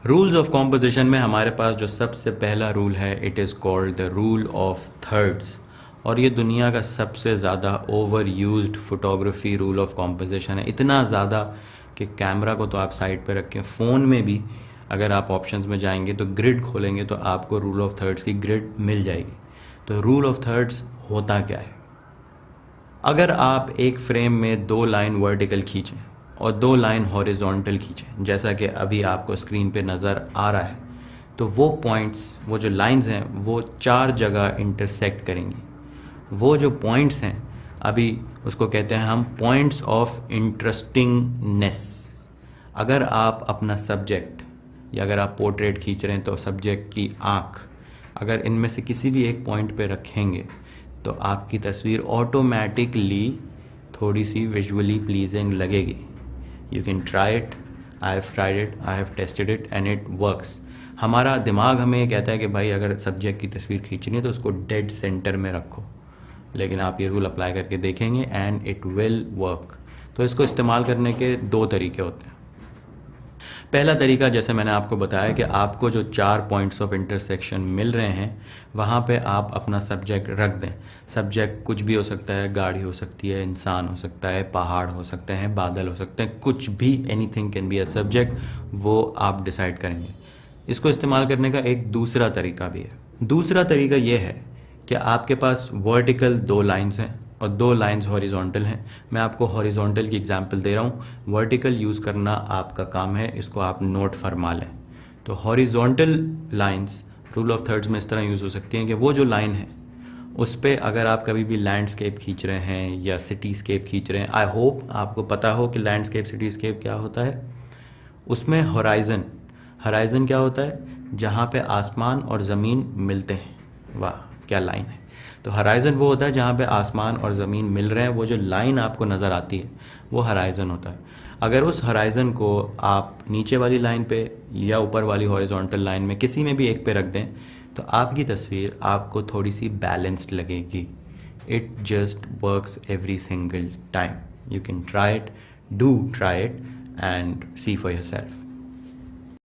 Rules of composition में हमारे पास जो सबसे पहला रूल है, it is called the rule of thirds, और ये दुनिया का सबसे ज़्यादा over used photography rule of composition है। इतना ज़्यादा कि कैमरा को तो आप साइड पे रखें, फ़ोन में भी अगर आप ऑप्शंस में जाएंगे तो ग्रिड खोलेंगे तो आपको रूल ऑफ थर्ड्स की ग्रिड मिल जाएगी। तो रूल ऑफ थर्ड्स होता क्या है? अगर आप एक फ्रेम में 2 लाइन वर्टिकल खींचें और 2 लाइन हॉरिजॉन्टल खींचें, जैसा कि अभी आपको स्क्रीन पे नज़र आ रहा है, तो वो पॉइंट्स, वो जो लाइंस हैं, वो 4 जगह इंटरसेक्ट करेंगी। वो जो पॉइंट्स हैं, अभी उसको कहते हैं हम पॉइंट्स ऑफ इंटरेस्टिंगनेस। अगर आप अपना सब्जेक्ट या अगर आप पोर्ट्रेट खींच रहे हैं तो सब्जेक्ट की आँख अगर इनमें से किसी भी एक पॉइंट पे रखेंगे तो आपकी तस्वीर ऑटोमेटिकली थोड़ी सी विजुअली प्लीजिंग लगेगी। You can try it, I have tried it, I have tested it and it works. हमारा दिमाग हमें ये कहता है कि भाई अगर सब्जेक्ट की तस्वीर खींचनी है तो उसको डेड सेंटर में रखो, लेकिन आप ये रूल अप्लाई करके देखेंगे एंड इट विल वर्क। तो इसको इस्तेमाल करने के 2 तरीके होते हैं। पहला तरीका, जैसे मैंने आपको बताया कि आपको जो 4 पॉइंट्स ऑफ इंटरसेक्शन मिल रहे हैं वहाँ पे आप अपना सब्जेक्ट रख दें। सब्जेक्ट कुछ भी हो सकता है, गाड़ी हो सकती है, इंसान हो सकता है, पहाड़ हो सकते हैं, बादल हो सकते हैं, कुछ भी, anything can be a subject, वो आप डिसाइड करेंगे। इसको इस्तेमाल करने का एक दूसरा तरीका भी है। दूसरा तरीका ये है कि आपके पास वर्टिकल 2 लाइन्स हैं और 2 लाइंस हॉरिजॉन्टल हैं। मैं आपको हॉरिजॉन्टल की एग्जांपल दे रहा हूँ, वर्टिकल यूज़ करना आपका काम है, इसको आप नोट फरमा लें। तो horizontal lines rule of thirds में इस तरह यूज़ हो सकती हैं कि वो जो लाइन है उस पर अगर आप कभी भी लैंडस्केप खींच रहे हैं या सिटीस्केप खींच रहे हैं, आई होप आपको पता हो कि लैंडस्केप सिटीस्केप क्या होता है। उसमें होराइज़न, होराइज़न क्या होता है? जहाँ पे आसमान और ज़मीन मिलते हैं। वाह क्या लाइन है! तो हराइज़न वो होता है जहाँ पे आसमान और ज़मीन मिल रहे हैं, वो जो लाइन आपको नज़र आती है वो हराइज़न होता है। अगर उस हराइज़न को आप नीचे वाली लाइन पे या ऊपर वाली हॉरिजॉन्टल लाइन में किसी में भी एक पे रख दें तो आपकी तस्वीर आपको थोड़ी सी बैलेंस्ड लगेगी। It just works every single time. You can try it, do try it and see for yourself.